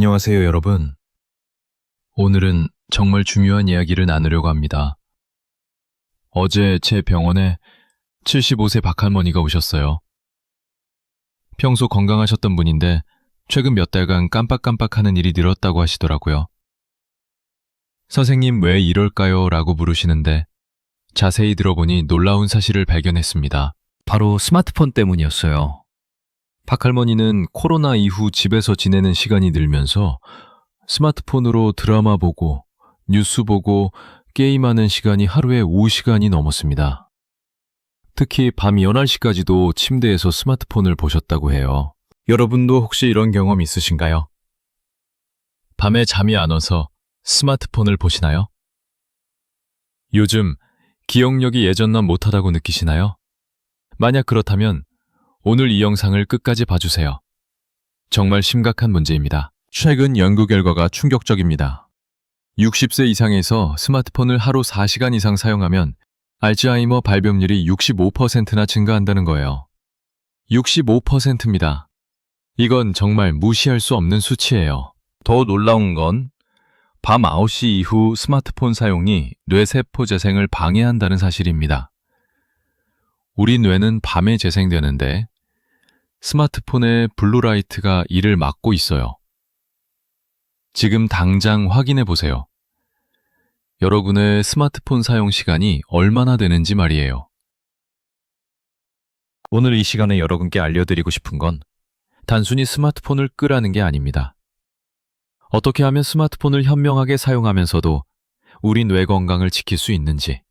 안녕하세요, 여러분. 오늘은 정말 중요한 이야기를 나누려고 합니다. 어제 제 병원에 75세 박할머니가 오셨어요. 평소 건강하셨던 분인데 최근 몇 달간 깜빡깜빡하는 일이 늘었다고 하시더라고요. 선생님, 왜 이럴까요? 라고 물으시는데 자세히 들어보니 놀라운 사실을 발견했습니다. 바로 스마트폰 때문이었어요. 박할머니는 코로나 이후 집에서 지내는 시간이 늘면서 스마트폰으로 드라마 보고 뉴스 보고 게임하는 시간이 하루에 5시간이 넘었습니다. 특히 밤 11시까지도 침대에서 스마트폰을 보셨다고 해요. 여러분도 혹시 이런 경험 있으신가요? 밤에 잠이 안 와서 스마트폰을 보시나요? 요즘 기억력이 예전만 못하다고 느끼시나요? 만약 그렇다면 오늘 이 영상을 끝까지 봐주세요. 정말 심각한 문제입니다. 최근 연구 결과가 충격적입니다. 60세 이상에서 스마트폰을 하루 4시간 이상 사용하면 알츠하이머 발병률이 65%나 증가한다는 거예요. 65%입니다. 이건 정말 무시할 수 없는 수치예요. 더 놀라운 건 밤 9시 이후 스마트폰 사용이 뇌세포 재생을 방해한다는 사실입니다. 우리 뇌는 밤에 재생되는데 스마트폰의 블루라이트가 이를 막고 있어요. 지금 당장 확인해 보세요. 여러분의 스마트폰 사용 시간이 얼마나 되는지 말이에요. 오늘 이 시간에 여러분께 알려드리고 싶은 건 단순히 스마트폰을 끄라는 게 아닙니다. 어떻게 하면 스마트폰을 현명하게 사용하면서도 우리 뇌 건강을 지킬 수 있는지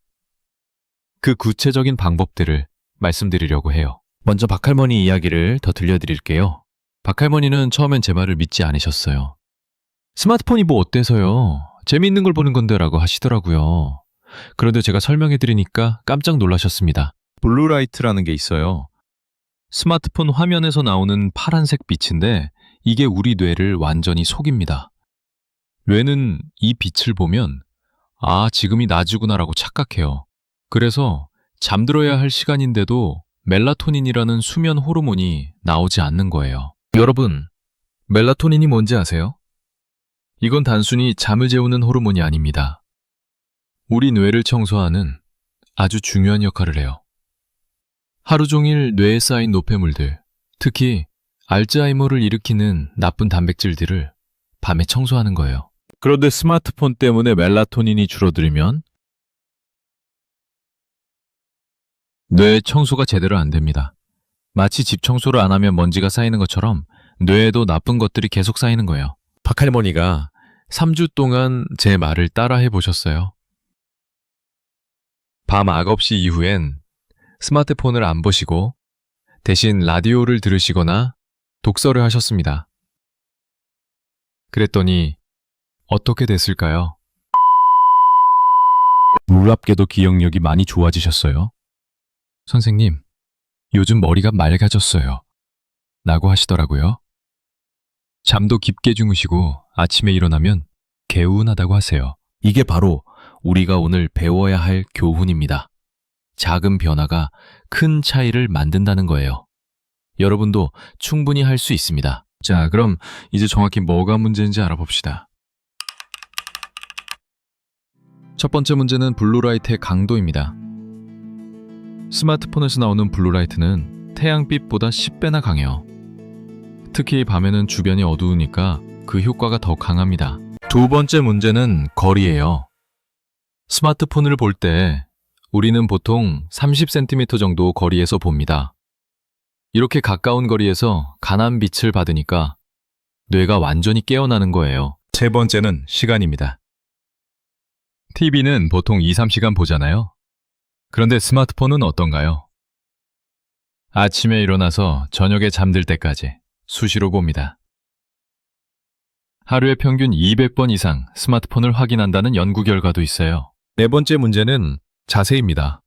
그 구체적인 방법들을 말씀드리려고 해요. 먼저 박할머니 이야기를 더 들려드릴게요. 박할머니는 처음엔 제 말을 믿지 않으셨어요. 스마트폰이 뭐 어때서요? 재미있는 걸 보는 건데 라고 하시더라고요. 그런데 제가 설명해드리니까 깜짝 놀라셨습니다. 블루라이트라는 게 있어요. 스마트폰 화면에서 나오는 파란색 빛인데 이게 우리 뇌를 완전히 속입니다. 뇌는 이 빛을 보면 지금이 낮이구나라고 착각해요. 그래서 잠들어야 할 시간인데도 멜라토닌이라는 수면 호르몬이 나오지 않는 거예요. 여러분, 멜라토닌이 뭔지 아세요? 이건 단순히 잠을 재우는 호르몬이 아닙니다. 우리 뇌를 청소하는 아주 중요한 역할을 해요. 하루 종일 뇌에 쌓인 노폐물들, 특히 알츠하이머를 일으키는 나쁜 단백질들을 밤에 청소하는 거예요. 그런데 스마트폰 때문에 멜라토닌이 줄어들면 뇌 청소가 제대로 안 됩니다. 마치 집 청소를 안 하면 먼지가 쌓이는 것처럼 뇌에도 나쁜 것들이 계속 쌓이는 거예요. 박할머니가 3주 동안 제 말을 따라해 보셨어요. 밤 9시 이후엔 스마트폰을 안 보시고 대신 라디오를 들으시거나 독서를 하셨습니다. 그랬더니 어떻게 됐을까요? 놀랍게도 기억력이 많이 좋아지셨어요. 선생님, 요즘 머리가 맑아졌어요. 라고 하시더라고요. 잠도 깊게 주무시고 아침에 일어나면 개운하다고 하세요. 이게 바로 우리가 오늘 배워야 할 교훈입니다. 작은 변화가 큰 차이를 만든다는 거예요. 여러분도 충분히 할 수 있습니다. 자, 그럼 이제 정확히 뭐가 문제인지 알아봅시다. 첫 번째 문제는 블루라이트의 강도입니다. 스마트폰에서 나오는 블루라이트는 태양빛보다 10배나 강해요. 특히 밤에는 주변이 어두우니까 그 효과가 더 강합니다. 두 번째 문제는 거리예요. 스마트폰을 볼 때 우리는 보통 30cm 정도 거리에서 봅니다. 이렇게 가까운 거리에서 강한 빛을 받으니까 뇌가 완전히 깨어나는 거예요. 세 번째는 시간입니다. TV는 보통 2-3시간 보잖아요. 그런데 스마트폰은 어떤가요? 아침에 일어나서 저녁에 잠들 때까지 수시로 봅니다. 하루에 평균 200번 이상 스마트폰을 확인한다는 연구 결과도 있어요. 네 번째 문제는 자세입니다.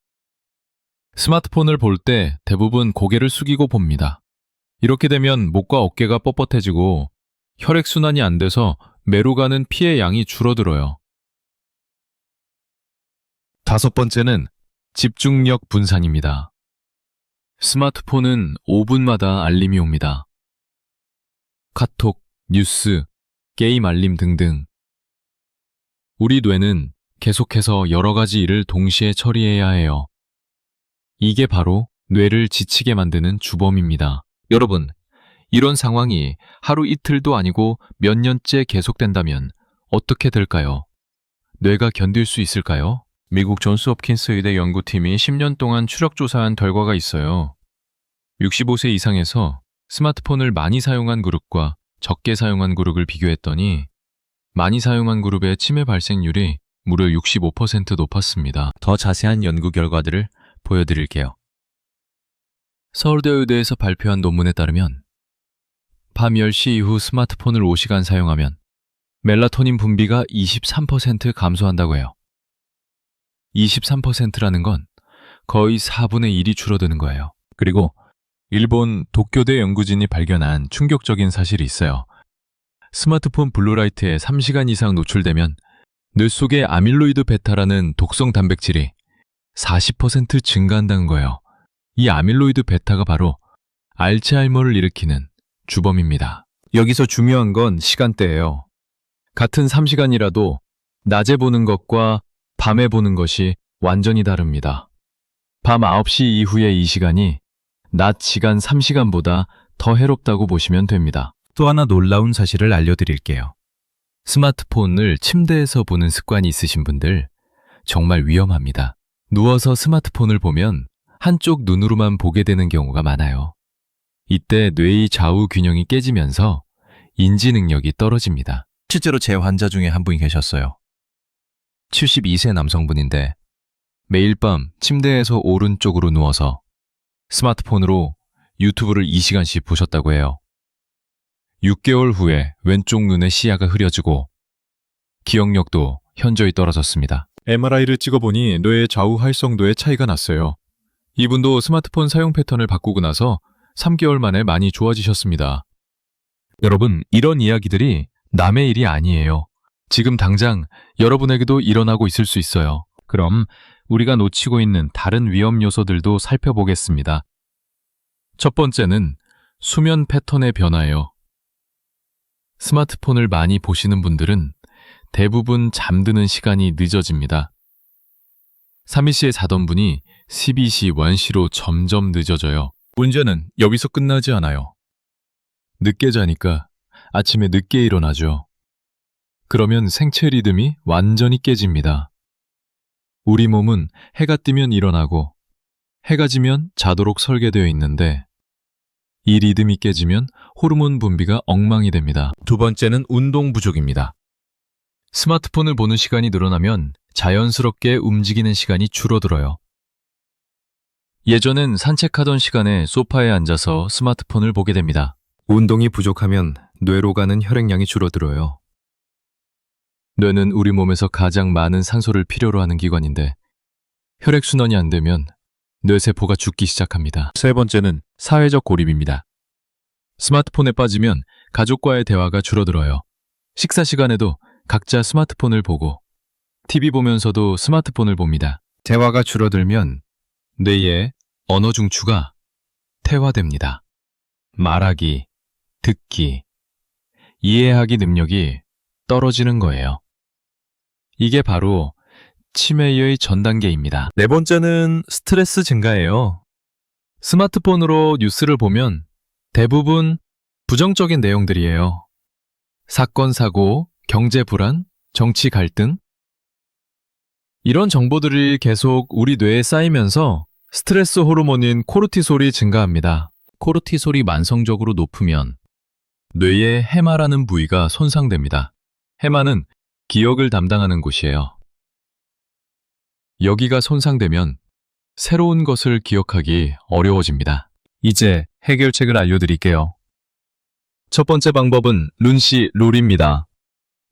스마트폰을 볼 때 대부분 고개를 숙이고 봅니다. 이렇게 되면 목과 어깨가 뻣뻣해지고 혈액순환이 안 돼서 매로 가는 피의 양이 줄어들어요. 다섯 번째는 집중력 분산입니다. 스마트폰은 5분마다 알림이 옵니다. 카톡, 뉴스, 게임 알림 등등. 우리 뇌는 계속해서 여러 가지 일을 동시에 처리해야 해요. 이게 바로 뇌를 지치게 만드는 주범입니다. 여러분, 이런 상황이 하루 이틀도 아니고 몇 년째 계속된다면 어떻게 될까요? 뇌가 견딜 수 있을까요? 미국 존스 홉킨스 의대 연구팀이 10년 동안 추적 조사한 결과가 있어요. 65세 이상에서 스마트폰을 많이 사용한 그룹과 적게 사용한 그룹을 비교했더니 많이 사용한 그룹의 치매 발생률이 무려 65% 높았습니다. 더 자세한 연구 결과들을 보여드릴게요. 서울대 의대에서 발표한 논문에 따르면 밤 10시 이후 스마트폰을 5시간 사용하면 멜라토닌 분비가 23% 감소한다고 해요. 23%라는 건 거의 4분의 1이 줄어드는 거예요. 그리고 일본 도쿄대 연구진이 발견한 충격적인 사실이 있어요. 스마트폰 블루라이트에 3시간 이상 노출되면 뇌 속의 아밀로이드 베타라는 독성 단백질이 40% 증가한다는 거예요. 이 아밀로이드 베타가 바로 알츠하이머를 일으키는 주범입니다. 여기서 중요한 건 시간대예요. 같은 3시간이라도 낮에 보는 것과 밤에 보는 것이 완전히 다릅니다. 밤 9시 이후의 이 시간이 낮 시간 3시간보다 더 해롭다고 보시면 됩니다. 또 하나 놀라운 사실을 알려드릴게요. 스마트폰을 침대에서 보는 습관이 있으신 분들 정말 위험합니다. 누워서 스마트폰을 보면 한쪽 눈으로만 보게 되는 경우가 많아요. 이때 뇌의 좌우 균형이 깨지면서 인지 능력이 떨어집니다. 실제로 제 환자 중에 한 분이 계셨어요. 72세 남성분인데 매일 밤 침대에서 오른쪽으로 누워서 스마트폰으로 유튜브를 2시간씩 보셨다고 해요. 6개월 후에 왼쪽 눈의 시야가 흐려지고 기억력도 현저히 떨어졌습니다. MRI를 찍어보니 뇌의 좌우 활성도에 차이가 났어요. 이분도 스마트폰 사용 패턴을 바꾸고 나서 3개월 만에 많이 좋아지셨습니다. 여러분, 이런 이야기들이 남의 일이 아니에요. 지금 당장 여러분에게도 일어나고 있을 수 있어요. 그럼 우리가 놓치고 있는 다른 위험 요소들도 살펴보겠습니다. 첫 번째는 수면 패턴의 변화예요. 스마트폰을 많이 보시는 분들은 대부분 잠드는 시간이 늦어집니다. 3시에 자던 분이 12시, 1시로 점점 늦어져요. 문제는 여기서 끝나지 않아요. 늦게 자니까 아침에 늦게 일어나죠. 그러면 생체 리듬이 완전히 깨집니다. 우리 몸은 해가 뜨면 일어나고 해가 지면 자도록 설계되어 있는데 이 리듬이 깨지면 호르몬 분비가 엉망이 됩니다. 두 번째는 운동 부족입니다. 스마트폰을 보는 시간이 늘어나면 자연스럽게 움직이는 시간이 줄어들어요. 예전엔 산책하던 시간에 소파에 앉아서 스마트폰을 보게 됩니다. 운동이 부족하면 뇌로 가는 혈액량이 줄어들어요. 뇌는 우리 몸에서 가장 많은 산소를 필요로 하는 기관인데 혈액순환이 안 되면 뇌세포가 죽기 시작합니다. 세 번째는 사회적 고립입니다. 스마트폰에 빠지면 가족과의 대화가 줄어들어요. 식사 시간에도 각자 스마트폰을 보고 TV 보면서도 스마트폰을 봅니다. 대화가 줄어들면 뇌의 언어 중추가 퇴화됩니다. 말하기, 듣기, 이해하기 능력이 떨어지는 거예요. 이게 바로 치매의 전 단계입니다. 네 번째는 스트레스 증가예요. 스마트폰으로 뉴스를 보면 대부분 부정적인 내용들이에요. 사건, 사고, 경제 불안, 정치 갈등. 이런 정보들이 계속 우리 뇌에 쌓이면서 스트레스 호르몬인 코르티솔이 증가합니다. 코르티솔이 만성적으로 높으면 뇌의 해마라는 부위가 손상됩니다. 해마는 기억을 담당하는 곳이에요. 여기가 손상되면 새로운 것을 기억하기 어려워집니다. 이제 해결책을 알려드릴게요. 첫 번째 방법은 룬시 룰입니다.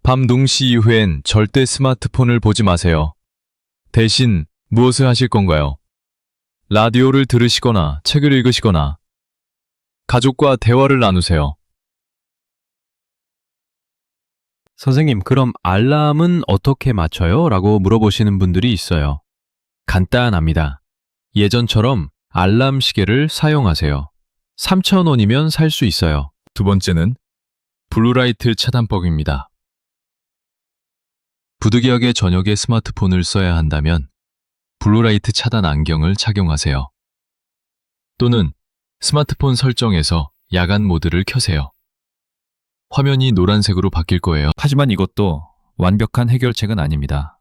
밤 0시 이후엔 절대 스마트폰을 보지 마세요. 대신 무엇을 하실 건가요? 라디오를 들으시거나 책을 읽으시거나 가족과 대화를 나누세요. 선생님, 그럼 알람은 어떻게 맞춰요? 라고 물어보시는 분들이 있어요. 간단합니다. 예전처럼 알람 시계를 사용하세요. 3,000원이면 살 수 있어요. 두 번째는 블루라이트 차단법입니다. 부득이하게 저녁에 스마트폰을 써야 한다면 블루라이트 차단 안경을 착용하세요. 또는 스마트폰 설정에서 야간 모드를 켜세요. 화면이 노란색으로 바뀔 거예요. 하지만 이것도 완벽한 해결책은 아닙니다.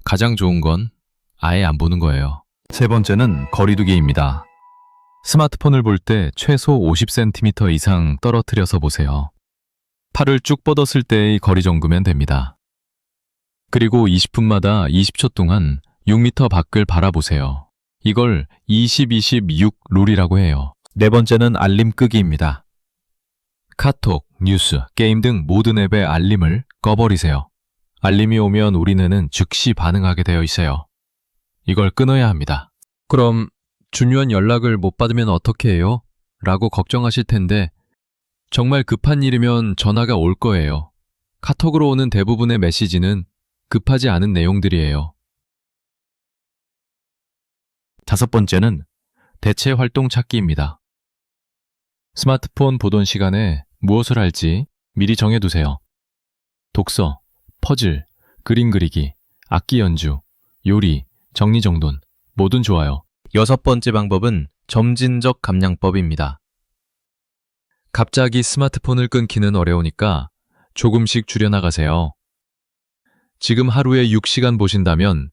가장 좋은 건 아예 안 보는 거예요. 세 번째는 거리두기입니다. 스마트폰을 볼 때 최소 50cm 이상 떨어뜨려서 보세요. 팔을 쭉 뻗었을 때의 거리 정도면 됩니다. 그리고 20분마다 20초 동안 6m 밖을 바라보세요. 이걸 20-20-6 룰이라고 해요. 네 번째는 알림 끄기입니다. 카톡, 뉴스, 게임 등 모든 앱의 알림을 꺼버리세요. 알림이 오면 우리 뇌는 즉시 반응하게 되어 있어요. 이걸 끊어야 합니다. 그럼 중요한 연락을 못 받으면 어떻게 해요? 라고 걱정하실 텐데 정말 급한 일이면 전화가 올 거예요. 카톡으로 오는 대부분의 메시지는 급하지 않은 내용들이에요. 다섯 번째는 대체 활동 찾기입니다. 스마트폰 보던 시간에 무엇을 할지 미리 정해두세요. 독서, 퍼즐, 그림 그리기, 악기 연주, 요리, 정리정돈, 뭐든 좋아요. 여섯 번째 방법은 점진적 감량법입니다. 갑자기 스마트폰을 끊기는 어려우니까 조금씩 줄여나가세요. 지금 하루에 6시간 보신다면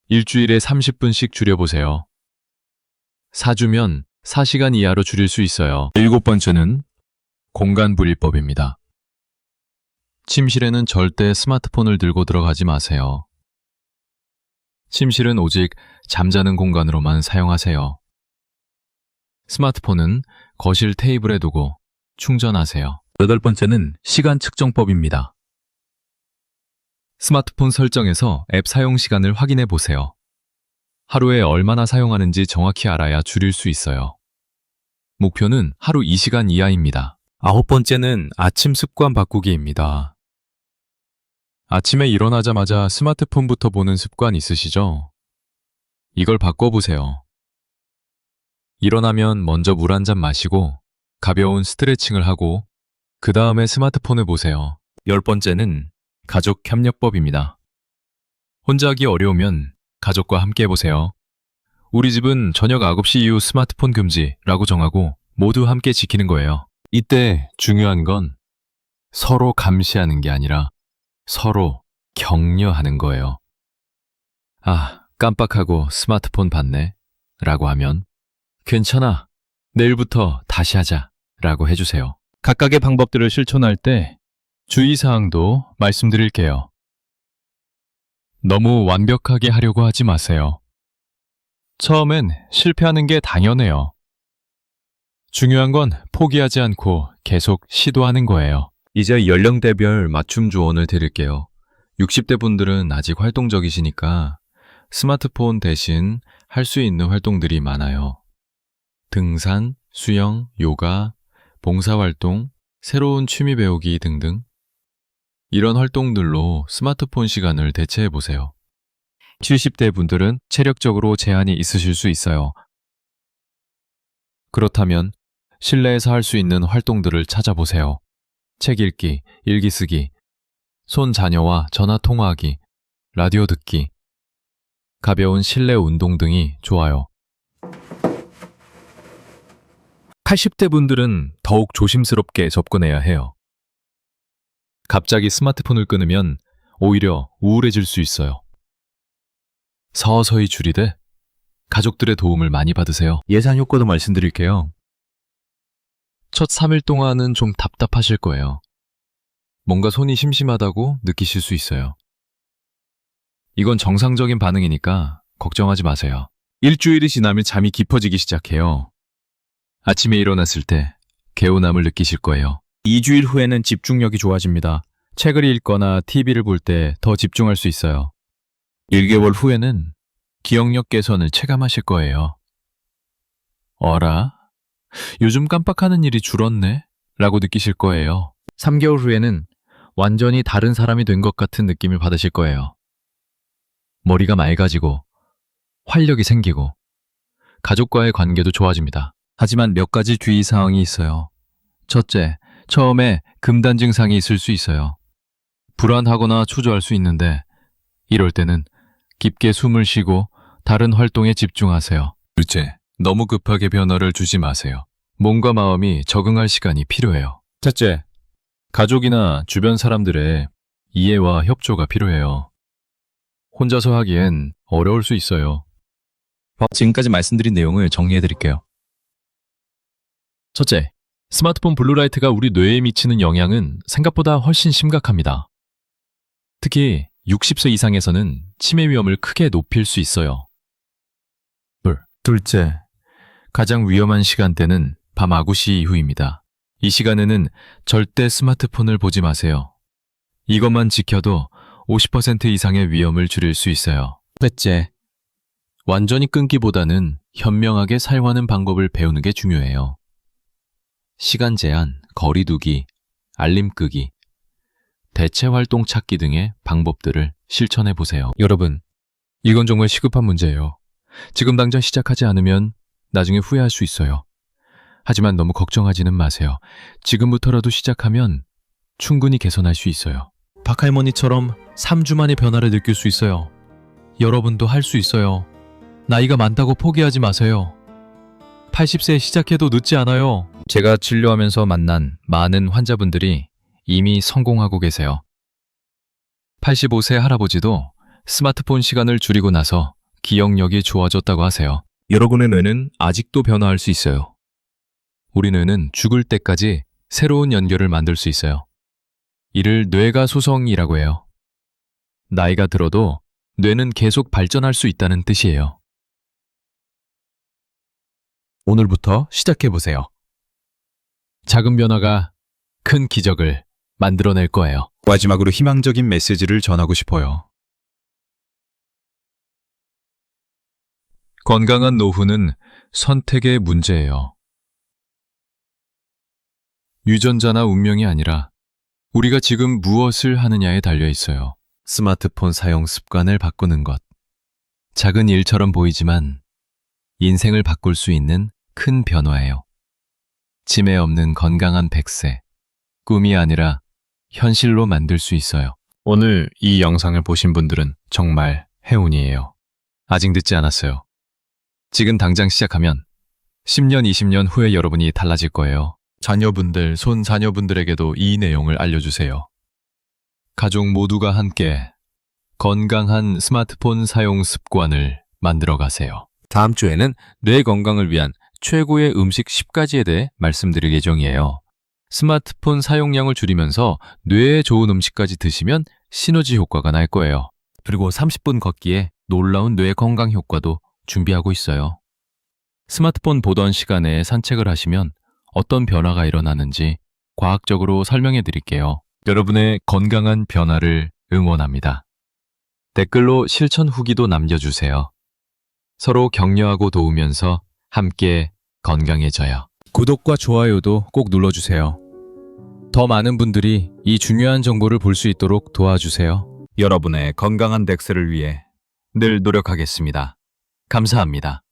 일주일에 30분씩 줄여보세요. 4주면 4시간 이하로 줄일 수 있어요. 일곱 번째는 공간분리법입니다. 침실에는 절대 스마트폰을 들고 들어가지 마세요. 침실은 오직 잠자는 공간으로만 사용하세요. 스마트폰은 거실 테이블에 두고 충전하세요. 여덟 번째는 시간 측정법입니다. 스마트폰 설정에서 앱 사용 시간을 확인해 보세요. 하루에 얼마나 사용하는지 정확히 알아야 줄일 수 있어요. 목표는 하루 2시간 이하입니다. 아홉 번째는 아침 습관 바꾸기입니다. 아침에 일어나자마자 스마트폰부터 보는 습관 있으시죠? 이걸 바꿔보세요. 일어나면 먼저 물 한 잔 마시고 가벼운 스트레칭을 하고 그 다음에 스마트폰을 보세요. 열 번째는 가족 협력법입니다. 혼자 하기 어려우면 가족과 함께 해보세요. 우리 집은 저녁 9시 이후 스마트폰 금지라고 정하고 모두 함께 지키는 거예요. 이때 중요한 건 서로 감시하는 게 아니라 서로 격려하는 거예요. 아, 깜빡하고 스마트폰 봤네 라고 하면 괜찮아, 내일부터 다시 하자 라고 해주세요. 각각의 방법들을 실천할 때 주의사항도 말씀드릴게요. 너무 완벽하게 하려고 하지 마세요. 처음엔 실패하는 게 당연해요. 중요한 건 포기하지 않고 계속 시도하는 거예요. 이제 연령대별 맞춤 조언을 드릴게요. 60대 분들은 아직 활동적이시니까 스마트폰 대신 할 수 있는 활동들이 많아요. 등산, 수영, 요가, 봉사활동, 새로운 취미 배우기 등등. 이런 활동들로 스마트폰 시간을 대체해 보세요. 70대 분들은 체력적으로 제한이 있으실 수 있어요. 그렇다면 실내에서 할 수 있는 활동들을 찾아보세요. 책 읽기, 일기 쓰기, 손 자녀와 전화 통화하기, 라디오 듣기, 가벼운 실내 운동 등이 좋아요. 80대 분들은 더욱 조심스럽게 접근해야 해요. 갑자기 스마트폰을 끊으면 오히려 우울해질 수 있어요. 서서히 줄이되 가족들의 도움을 많이 받으세요. 예산 효과도 말씀드릴게요. 첫 3일 동안은 좀 답답하실 거예요. 뭔가 손이 심심하다고 느끼실 수 있어요. 이건 정상적인 반응이니까 걱정하지 마세요. 일주일이 지나면 잠이 깊어지기 시작해요. 아침에 일어났을 때 개운함을 느끼실 거예요. 2주일 후에는 집중력이 좋아집니다. 책을 읽거나 TV를 볼 때 더 집중할 수 있어요. 1개월 후에는 기억력 개선을 체감하실 거예요. 어라? 요즘 깜빡하는 일이 줄었네? 라고 느끼실 거예요. 3개월 후에는 완전히 다른 사람이 된 것 같은 느낌을 받으실 거예요. 머리가 맑아지고 활력이 생기고 가족과의 관계도 좋아집니다. 하지만 몇 가지 주의사항이 있어요. 첫째, 처음에 금단 증상이 있을 수 있어요. 불안하거나 초조할 수 있는데 이럴 때는 깊게 숨을 쉬고 다른 활동에 집중하세요. 둘째, 너무 급하게 변화를 주지 마세요. 몸과 마음이 적응할 시간이 필요해요. 셋째, 가족이나 주변 사람들의 이해와 협조가 필요해요. 혼자서 하기엔 어려울 수 있어요. 지금까지 말씀드린 내용을 정리해 드릴게요. 첫째, 스마트폰 블루라이트가 우리 뇌에 미치는 영향은 생각보다 훨씬 심각합니다. 특히 60세 이상에서는 치매 위험을 크게 높일 수 있어요. 둘째, 가장 위험한 시간대는 밤 9시 이후입니다. 이 시간에는 절대 스마트폰을 보지 마세요. 이것만 지켜도 50% 이상의 위험을 줄일 수 있어요. 셋째, 완전히 끊기보다는 현명하게 사용하는 방법을 배우는 게 중요해요. 시간 제한, 거리 두기, 알림 끄기, 대체 활동 찾기 등의 방법들을 실천해 보세요. 여러분, 이건 정말 시급한 문제예요. 지금 당장 시작하지 않으면 나중에 후회할 수 있어요. 하지만 너무 걱정하지는 마세요. 지금부터라도 시작하면 충분히 개선할 수 있어요. 박할머니처럼 3주 만에 변화를 느낄 수 있어요. 여러분도 할 수 있어요. 나이가 많다고 포기하지 마세요. 80세에 시작해도 늦지 않아요. 제가 진료하면서 만난 많은 환자분들이 이미 성공하고 계세요. 85세 할아버지도 스마트폰 시간을 줄이고 나서 기억력이 좋아졌다고 하세요. 여러분의 뇌는 아직도 변화할 수 있어요. 우리 뇌는 죽을 때까지 새로운 연결을 만들 수 있어요. 이를 뇌가 소성이라고 해요. 나이가 들어도 뇌는 계속 발전할 수 있다는 뜻이에요. 오늘부터 시작해보세요. 작은 변화가 큰 기적을 만들어낼 거예요. 마지막으로 희망적인 메시지를 전하고 싶어요. 건강한 노후는 선택의 문제예요. 유전자나 운명이 아니라 우리가 지금 무엇을 하느냐에 달려 있어요. 스마트폰 사용 습관을 바꾸는 것. 작은 일처럼 보이지만 인생을 바꿀 수 있는 큰 변화예요. 치매 없는 건강한 100세. 꿈이 아니라 현실로 만들 수 있어요. 오늘 이 영상을 보신 분들은 정말 행운이에요. 아직 늦지 않았어요. 지금 당장 시작하면 10년, 20년 후에 여러분이 달라질 거예요. 자녀분들, 손자녀분들에게도 이 내용을 알려주세요. 가족 모두가 함께 건강한 스마트폰 사용 습관을 만들어 가세요. 다음 주에는 뇌 건강을 위한 최고의 음식 10가지에 대해 말씀드릴 예정이에요. 스마트폰 사용량을 줄이면서 뇌에 좋은 음식까지 드시면 시너지 효과가 날 거예요. 그리고 30분 걷기에 놀라운 뇌 건강 효과도 준비하고 있어요. 스마트폰 보던 시간에 산책을 하시면 어떤 변화가 일어나는지 과학적으로 설명해 드릴게요. 여러분의 건강한 변화를 응원합니다. 댓글로 실천 후기도 남겨주세요. 서로 격려하고 도우면서 함께 건강해져요. 구독과 좋아요도 꼭 눌러주세요. 더 많은 분들이 이 중요한 정보를 볼 수 있도록 도와주세요. 여러분의 건강한 덱스를 위해 늘 노력하겠습니다. 감사합니다.